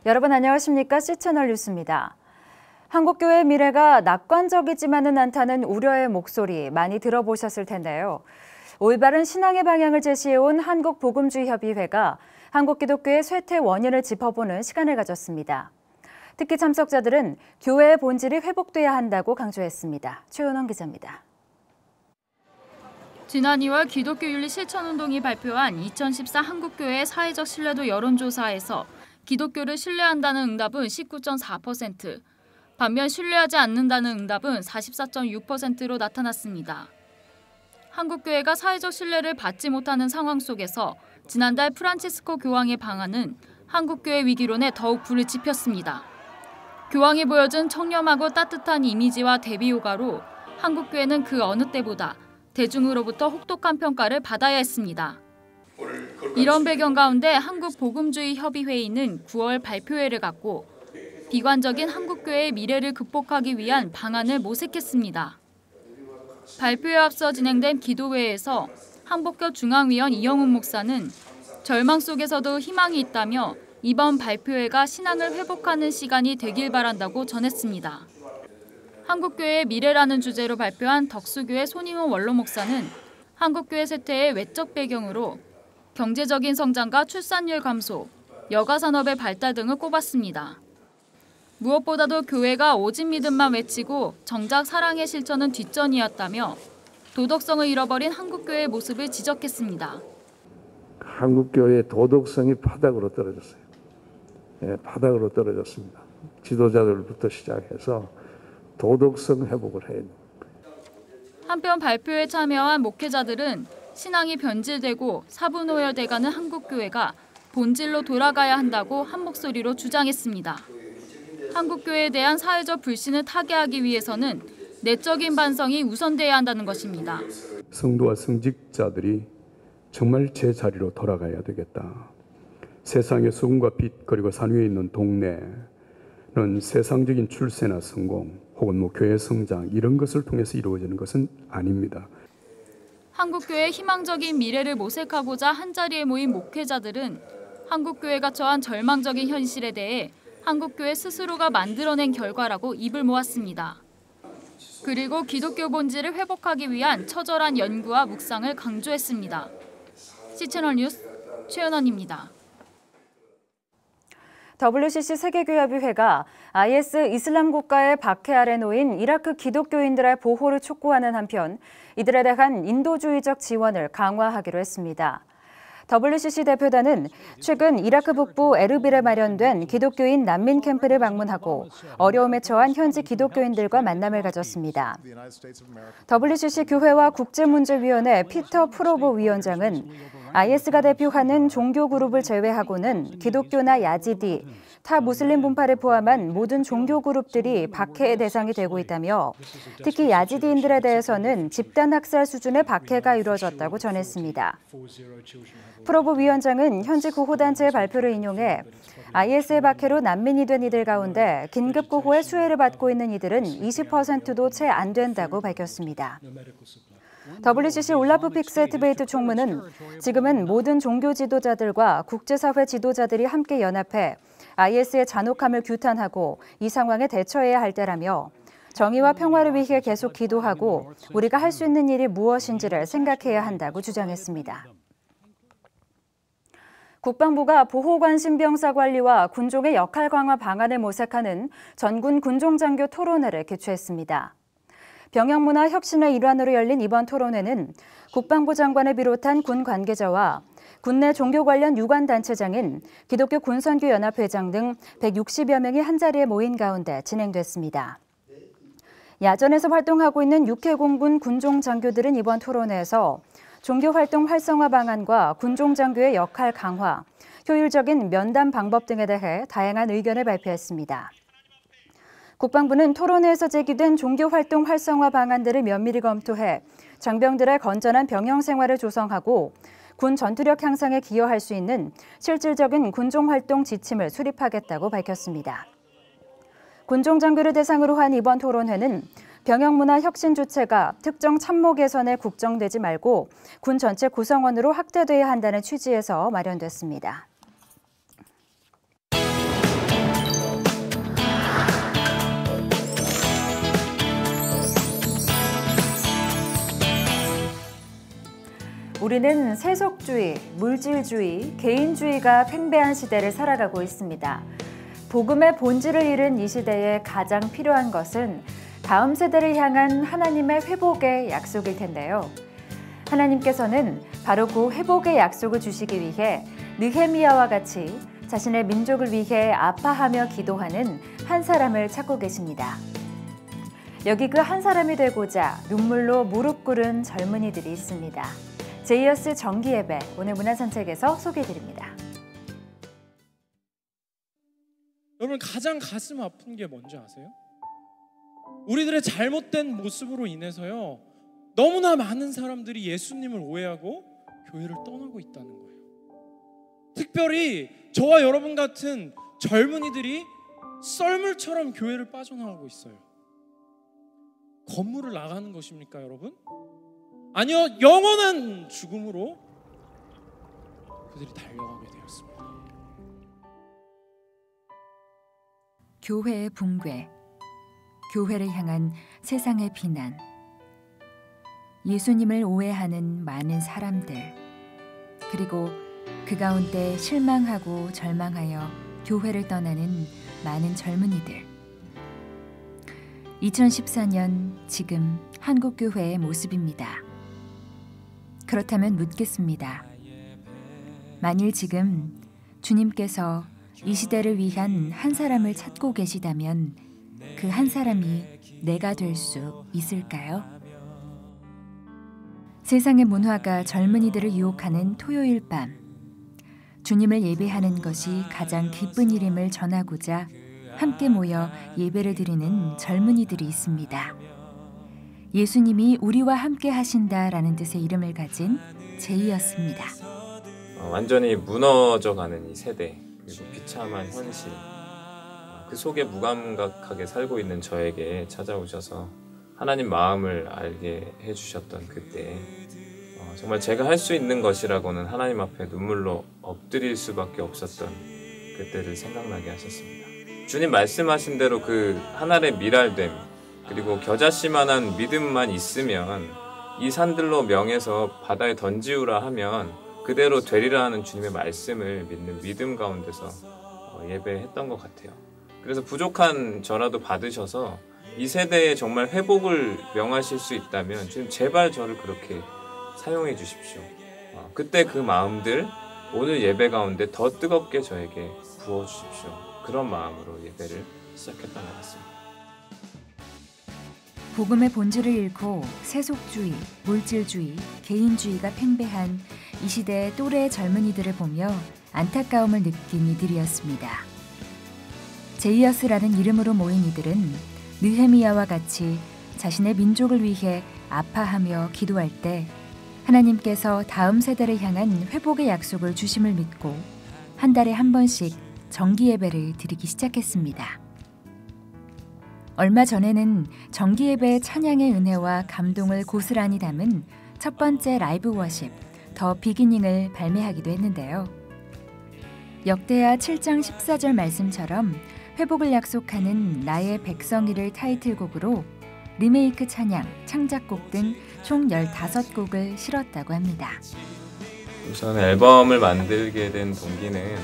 여러분 안녕하십니까? C채널 뉴스입니다. 한국교회의 미래가 낙관적이지만은 않다는 우려의 목소리 많이 들어보셨을 텐데요. 올바른 신앙의 방향을 제시해온 한국복음주의협의회가 한국 기독교의 쇠퇴 원인을 짚어보는 시간을 가졌습니다. 특히 참석자들은 교회의 본질이 회복돼야 한다고 강조했습니다. 최은원 기자입니다. 지난 2월 기독교윤리실천운동이 발표한 2014 한국교회 사회적 신뢰도 여론조사에서 기독교를 신뢰한다는 응답은 19.4%, 반면 신뢰하지 않는다는 응답은 44.6%로 나타났습니다. 한국교회가 사회적 신뢰를 받지 못하는 상황 속에서 지난달 프란치스코 교황의 방안은 한국교회 위기론에 더욱 불을 지폈습니다. 교황이 보여준 청렴하고 따뜻한 이미지와 대비 효과로 한국교회는 그 어느 때보다 대중으로부터 혹독한 평가를 받아야 했습니다. 이런 배경 가운데 한국복음주의협의회의는 9월 발표회를 갖고 비관적인 한국교회의 미래를 극복하기 위한 방안을 모색했습니다. 발표에 앞서 진행된 기도회에서 한복교 중앙위원 이영훈 목사는 절망 속에서도 희망이 있다며 이번 발표회가 신앙을 회복하는 시간이 되길 바란다고 전했습니다. 한국교회의 미래라는 주제로 발표한 덕수교회 손익원 원로 목사는 한국교회 쇠퇴의 외적 배경으로 경제적인 성장과 출산율 감소, 여가 산업의 발달 등을 꼽았습니다. 무엇보다도 교회가 오직 믿음만 외치고 정작 사랑의 실천은 뒷전이었다며 도덕성을 잃어버린 한국교회의 모습을 지적했습니다. 한국교회의 도덕성이 바닥으로 떨어졌어요. 바닥으로 떨어졌습니다. 지도자들부터 시작해서 도덕성 회복을 해야 됩니다. 한편 발표에 참여한 목회자들은 신앙이 변질되고 사분오열돼가는 한국교회가 본질로 돌아가야 한다고 한 목소리로 주장했습니다. 한국교회에 대한 사회적 불신을 타개하기 위해서는 내적인 반성이 우선돼야 한다는 것입니다. 성도와 성직자들이 정말 제자리로 돌아가야 되겠다. 세상의 소금과 빛 그리고 산 위에 있는 동네는 세상적인 출세나 성공 혹은 교회 성장 이런 것을 통해서 이루어지는 것은 아닙니다. 한국교회의 희망적인 미래를 모색하고자 한자리에 모인 목회자들은 한국교회가 처한 절망적인 현실에 대해 한국교회 스스로가 만들어낸 결과라고 입을 모았습니다. 그리고 기독교 본질을 회복하기 위한 처절한 연구와 묵상을 강조했습니다. C채널 뉴스 최은원입니다. WCC 세계교회협의회가 IS 이슬람 국가의 박해 아래 놓인 이라크 기독교인들의 보호를 촉구하는 한편 이들에 대한 인도주의적 지원을 강화하기로 했습니다. WCC 대표단은 최근 이라크 북부 에르빌에 마련된 기독교인 난민 캠프를 방문하고 어려움에 처한 현지 기독교인들과 만남을 가졌습니다. WCC 교회와 국제문제위원회 피터 프로보 위원장은 IS가 대표하는 종교 그룹을 제외하고는 기독교나 야지디, 타 무슬림 분파를 포함한 모든 종교 그룹들이 박해의 대상이 되고 있다며 특히 야지디인들에 대해서는 집단 학살 수준의 박해가 이루어졌다고 전했습니다. 프로보 위원장은 현지 구호단체의 발표를 인용해 IS의 박해로 난민이 된 이들 가운데 긴급 구호의 수혜를 받고 있는 이들은 20%도 채 안 된다고 밝혔습니다. WCC 올라프 픽스헤트베이트 총무는 지금은 모든 종교 지도자들과 국제사회 지도자들이 함께 연합해 IS의 잔혹함을 규탄하고 이 상황에 대처해야 할 때라며 정의와 평화를 위해 계속 기도하고 우리가 할 수 있는 일이 무엇인지를 생각해야 한다고 주장했습니다. 국방부가 보호관심병사 관리와 군종의 역할 강화 방안을 모색하는 전군 군종장교 토론회를 개최했습니다. 병영문화 혁신의 일환으로 열린 이번 토론회는 국방부 장관을 비롯한 군 관계자와 군내 종교 관련 유관단체장인 기독교 군선교 연합회장 등 160여 명이 한자리에 모인 가운데 진행됐습니다. 야전에서 활동하고 있는 육해공군 군종장교들은 이번 토론회에서 종교활동 활성화 방안과 군종장교의 역할 강화, 효율적인 면담 방법 등에 대해 다양한 의견을 발표했습니다. 국방부는 토론회에서 제기된 종교활동 활성화 방안들을 면밀히 검토해 장병들의 건전한 병영 생활을 조성하고 군 전투력 향상에 기여할 수 있는 실질적인 군종활동 지침을 수립하겠다고 밝혔습니다. 군종 장교를 대상으로 한 이번 토론회는 병영문화 혁신 주체가 특정 참모 개선에 국정되지 말고 군 전체 구성원으로 확대돼야 한다는 취지에서 마련됐습니다. 우리는 세속주의, 물질주의, 개인주의가 팽배한 시대를 살아가고 있습니다. 복음의 본질을 잃은 이 시대에 가장 필요한 것은 다음 세대를 향한 하나님의 회복의 약속일 텐데요. 하나님께서는 바로 그 회복의 약속을 주시기 위해 느헤미야와 같이 자신의 민족을 위해 아파하며 기도하는 한 사람을 찾고 계십니다. 여기 그 한 사람이 되고자 눈물로 무릎 꿇은 젊은이들이 있습니다. 제이어스 정기예배, 오늘 문화산책에서 소개해드립니다. 여러분, 가장 가슴 아픈 게 뭔지 아세요? 우리들의 잘못된 모습으로 인해서요, 너무나 많은 사람들이 예수님을 오해하고 교회를 떠나고 있다는 거예요. 특별히 저와 여러분 같은 젊은이들이 썰물처럼 교회를 빠져나가고 있어요. 건물을 나가는 것입니까, 여러분? 아니요, 영원한 죽음으로 그들이 달려가게 되었습니다. 교회의 붕괴, 교회를 향한 세상의 비난, 예수님을 오해하는 많은 사람들, 그리고 그 가운데 실망하고 절망하여 교회를 떠나는 많은 젊은이들. 2014년 지금 한국교회의 모습입니다. 그렇다면 묻겠습니다. 만일 지금 주님께서 이 시대를 위한 한 사람을 찾고 계시다면 그 한 사람이 내가 될 수 있을까요? 세상의 문화가 젊은이들을 유혹하는 토요일 밤, 주님을 예배하는 것이 가장 기쁜 일임을 전하고자 함께 모여 예배를 드리는 젊은이들이 있습니다. 예수님이 우리와 함께 하신다라는 뜻의 이름을 가진 제이였습니다. 완전히 무너져가는 이 세대, 그리고 비참한 현실, 그 속에 무감각하게 살고 있는 저에게 찾아오셔서 하나님 마음을 알게 해주셨던 그때, 정말 제가 할 수 있는 것이라고는 하나님 앞에 눈물로 엎드릴 수밖에 없었던 그때를 생각나게 하셨습니다. 주님 말씀하신 대로 그 하늘의 미랄됨, 그리고 겨자씨만한 믿음만 있으면 이 산들로 명해서 바다에 던지우라 하면 그대로 되리라 하는 주님의 말씀을 믿는 믿음 가운데서 예배했던 것 같아요. 그래서 부족한 저라도 받으셔서 이 세대에 정말 회복을 명하실 수 있다면 주님 제발 저를 그렇게 사용해 주십시오. 그때 그 마음들 오늘 예배 가운데 더 뜨겁게 저에게 부어주십시오. 그런 마음으로 예배를 시작했던 것 같습니다. 복음의 본질을 잃고 세속주의, 물질주의, 개인주의가 팽배한 이 시대의 또래의 젊은이들을 보며 안타까움을 느낀 이들이었습니다. 제이어스라는 이름으로 모인 이들은 느헤미야와 같이 자신의 민족을 위해 아파하며 기도할 때 하나님께서 다음 세대를 향한 회복의 약속을 주심을 믿고 한 달에 한 번씩 정기 예배를 드리기 시작했습니다. 얼마 전에는 정기 예배의 찬양의 은혜와 감동을 고스란히 담은 첫 번째 라이브 워십 더 비기닝을 발매하기도 했는데요. 역대하 7장 14절 말씀처럼 회복을 약속하는 나의 백성이를 타이틀곡으로 리메이크 찬양, 창작곡 등 총 15곡을 실었다고 합니다. 우선 앨범을 만들게 된 동기는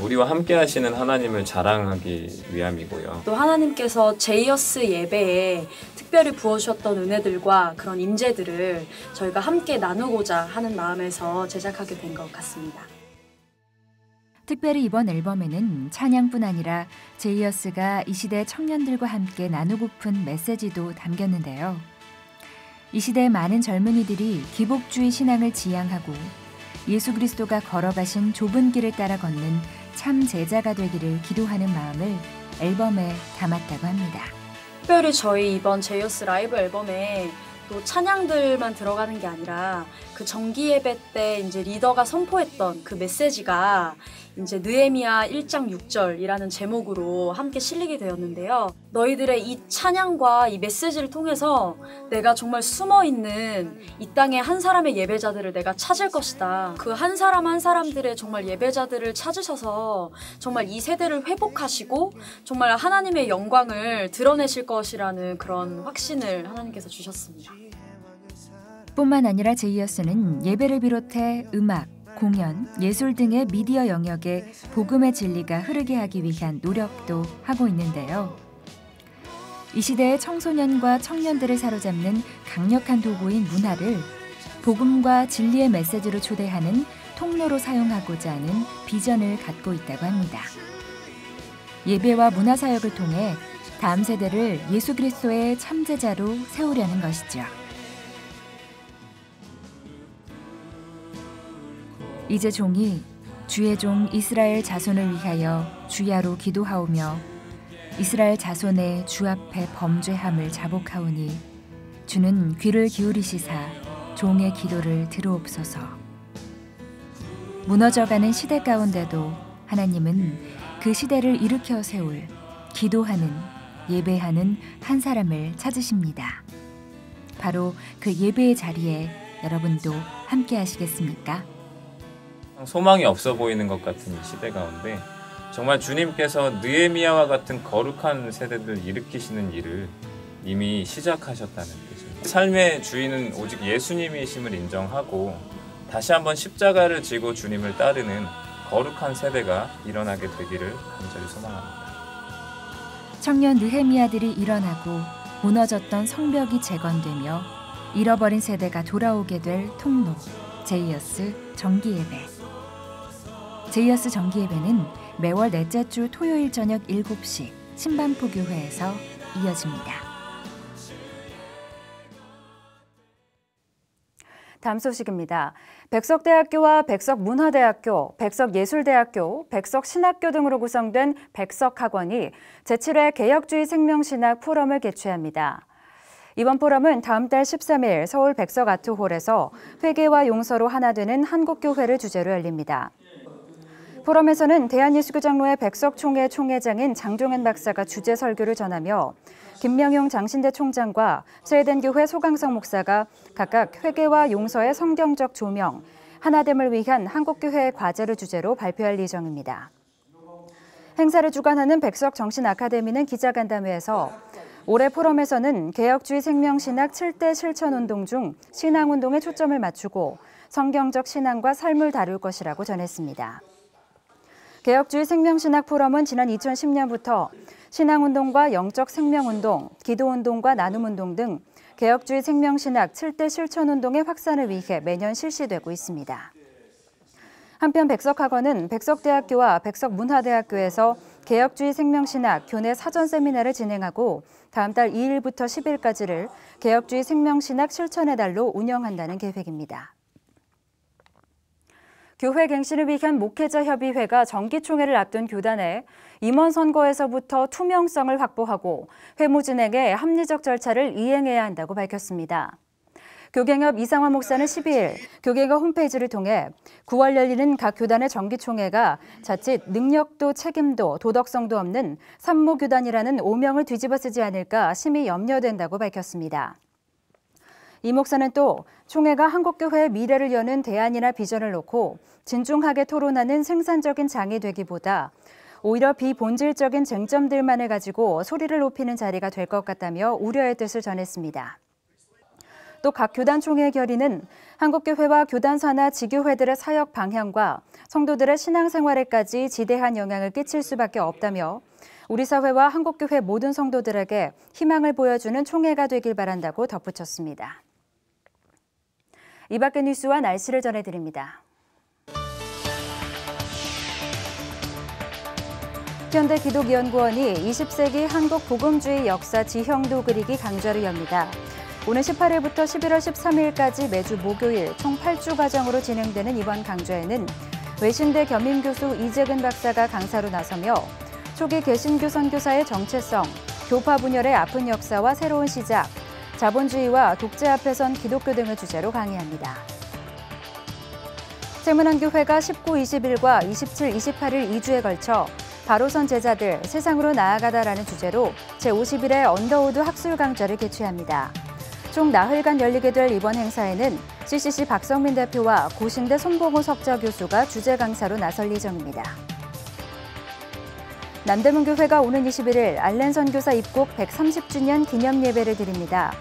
우리와 함께 하시는 하나님을 자랑하기 위함이고요. 또 하나님께서 제이어스 예배에 특별히 부어주셨던 은혜들과 그런 임재들을 저희가 함께 나누고자 하는 마음에서 제작하게 된 것 같습니다. 특별히 이번 앨범에는 찬양뿐 아니라 제이어스가 이 시대 청년들과 함께 나누고픈 메시지도 담겼는데요. 이 시대의 많은 젊은이들이 기복주의 신앙을 지향하고 예수 그리스도가 걸어가신 좁은 길을 따라 걷는 참 제자가 되기를 기도하는 마음을 앨범에 담았다고 합니다. 특별히 저희 이번 제이어스 라이브 앨범에 또 찬양들만 들어가는 게 아니라 그 정기 예배 때 이제 리더가 선포했던 그 메시지가 이제 느헤미야 1장 6절이라는 제목으로 함께 실리게 되었는데요. 너희들의 이 찬양과 이 메시지를 통해서 내가 정말 숨어있는 이 땅의 한 사람의 예배자들을 내가 찾을 것이다. 그 한 사람 한 사람들의 정말 예배자들을 찾으셔서 정말 이 세대를 회복하시고 정말 하나님의 영광을 드러내실 것이라는 그런 확신을 하나님께서 주셨습니다. 뿐만 아니라 제이어스는 예배를 비롯해 음악, 공연, 예술 등의 미디어 영역에 복음의 진리가 흐르게 하기 위한 노력도 하고 있는데요. 이 시대의 청소년과 청년들을 사로잡는 강력한 도구인 문화를 복음과 진리의 메시지로 초대하는 통로로 사용하고자 하는 비전을 갖고 있다고 합니다. 예배와 문화 사역을 통해 다음 세대를 예수 그리스도의 참제자로 세우려는 것이죠. 이제 종이 주의 종 이스라엘 자손을 위하여 주야로 기도하오며 이스라엘 자손의 주 앞에 범죄함을 자복하오니 주는 귀를 기울이시사 종의 기도를 들으옵소서. 무너져가는 시대 가운데도 하나님은 그 시대를 일으켜 세울 기도하는, 예배하는 한 사람을 찾으십니다. 바로 그 예배의 자리에 여러분도 함께 하시겠습니까? 소망이 없어 보이는 것 같은 이 시대 가운데 정말 주님께서 느헤미야와 같은 거룩한 세대들 일으키시는 일을 이미 시작하셨다는 뜻입니다. 삶의 주인은 오직 예수님이심을 인정하고 다시 한번 십자가를 지고 주님을 따르는 거룩한 세대가 일어나게 되기를 간절히 소망합니다. 청년 느헤미야들이 일어나고 무너졌던 성벽이 재건되며 잃어버린 세대가 돌아오게 될 통로, 제이어스 정기예배. 제이어스 정기예배는 매월 넷째 주 토요일 저녁 7시 신반포교회에서 이어집니다. 다음 소식입니다. 백석대학교와 백석문화대학교, 백석예술대학교, 백석신학교 등으로 구성된 백석학원이 제7회 개혁주의 생명신학 포럼을 개최합니다. 이번 포럼은 다음 달 13일 서울 백석아트홀에서 회개와 용서로 하나 되는 한국교회를 주제로 열립니다. 포럼에서는 대한예수교장로회 백석총회 총회장인 장종현 박사가 주제 설교를 전하며 김명용 장신대 총장과 스웨덴교회 소강성 목사가 각각 회개와 용서의 성경적 조명, 하나됨을 위한 한국교회의 과제를 주제로 발표할 예정입니다. 행사를 주관하는 백석정신아카데미는 기자간담회에서 올해 포럼에서는 개혁주의 생명신학 7대 실천운동 중 신앙운동에 초점을 맞추고 성경적 신앙과 삶을 다룰 것이라고 전했습니다. 개혁주의 생명신학 포럼은 지난 2010년부터 신앙운동과 영적 생명운동, 기도운동과 나눔운동 등 개혁주의 생명신학 7대 실천운동의 확산을 위해 매년 실시되고 있습니다. 한편 백석학원은 백석대학교와 백석문화대학교에서 개혁주의 생명신학 교내 사전 세미나를 진행하고 다음 달 2일부터 10일까지를 개혁주의 생명신학 실천의 달로 운영한다는 계획입니다. 교회 갱신을 위한 목회자협의회가 정기총회를 앞둔 교단에 임원 선거에서부터 투명성을 확보하고 회무 진행에 합리적 절차를 이행해야 한다고 밝혔습니다. 교갱협 이상화 목사는 12일 교갱협 홈페이지를 통해 9월 열리는 각 교단의 정기총회가 자칫 능력도 책임도 도덕성도 없는 산모교단이라는 오명을 뒤집어쓰지 않을까 심히 염려된다고 밝혔습니다. 이 목사는 또 총회가 한국교회의 미래를 여는 대안이나 비전을 놓고 진중하게 토론하는 생산적인 장이 되기보다 오히려 비본질적인 쟁점들만을 가지고 소리를 높이는 자리가 될 것 같다며 우려의 뜻을 전했습니다. 또 각 교단 총회 결의는 한국교회와 교단사나 지교회들의 사역 방향과 성도들의 신앙생활에까지 지대한 영향을 끼칠 수밖에 없다며 우리 사회와 한국교회 모든 성도들에게 희망을 보여주는 총회가 되길 바란다고 덧붙였습니다. 이 밖의 뉴스와 날씨를 전해드립니다. 현대기독연구원이 20세기 한국 복음주의 역사 지형도 그리기 강좌를 엽니다. 오는 18일부터 11월 13일까지 매주 목요일 총 8주 과정으로 진행되는 이번 강좌에는 외신대 겸임교수 이재근 박사가 강사로 나서며 초기 개신교 선교사의 정체성, 교파 분열의 아픈 역사와 새로운 시작, 자본주의와 독재 앞에선 기독교 등을 주제로 강의합니다. 세문안교회가 19, 20일과 27, 28일 2주에 걸쳐 바로선 제자들 세상으로 나아가다라는 주제로 제51회 언더우드 학술 강좌를 개최합니다. 총 나흘간 열리게 될 이번 행사에는 CCC 박성민 대표와 고신대 손봉호 석좌 교수가 주재 강사로 나설 예정입니다. 남대문교회가 오는 21일 알렌 선교사 입국 130주년 기념 예배를 드립니다.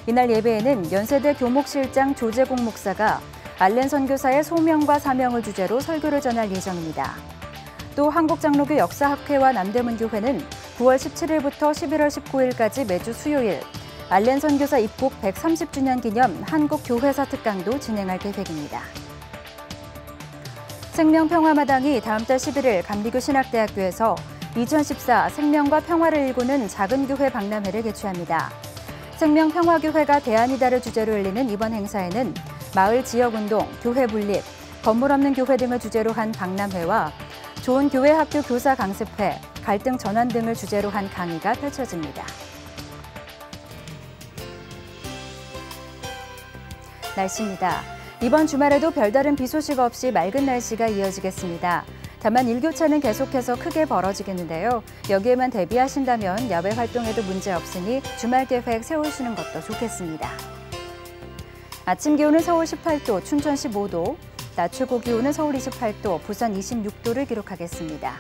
이날 예배에는 연세대 교목실장 조재공 목사가 알렌 선교사의 소명과 사명을 주제로 설교를 전할 예정입니다. 또 한국장로교 역사학회와 남대문교회는 9월 17일부터 11월 19일까지 매주 수요일 알렌 선교사 입국 130주년 기념 한국교회사 특강도 진행할 계획입니다. 생명평화마당이 다음 달 11일 감리교 신학대학교에서 2014 생명과 평화를 일구는 작은 교회 박람회를 개최합니다. 생명평화교회가 대안이다를 주제로 열리는 이번 행사에는 마을 지역운동, 교회 분립, 건물 없는 교회 등을 주제로 한 박람회와 좋은 교회 학교 교사 강습회, 갈등 전환 등을 주제로 한 강의가 펼쳐집니다. 날씨입니다. 이번 주말에도 별다른 비 소식 없이 맑은 날씨가 이어지겠습니다. 다만 일교차는 계속해서 크게 벌어지겠는데요. 여기에만 대비하신다면 야외 활동에도 문제 없으니 주말 계획 세우시는 것도 좋겠습니다. 아침 기온은 서울 18도, 춘천 15도, 낮 최고 기온은 서울 28도, 부산 26도를 기록하겠습니다.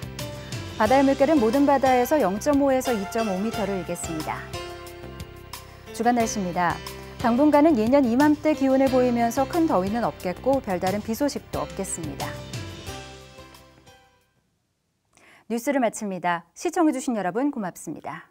바다의 물결은 모든 바다에서 0.5에서 2.5m를 일겠습니다. 주간 날씨입니다. 당분간은 예년 이맘때 기온을 보이면서 큰 더위는 없겠고 별다른 비 소식도 없겠습니다. 뉴스를 마칩니다. 시청해주신 여러분 고맙습니다.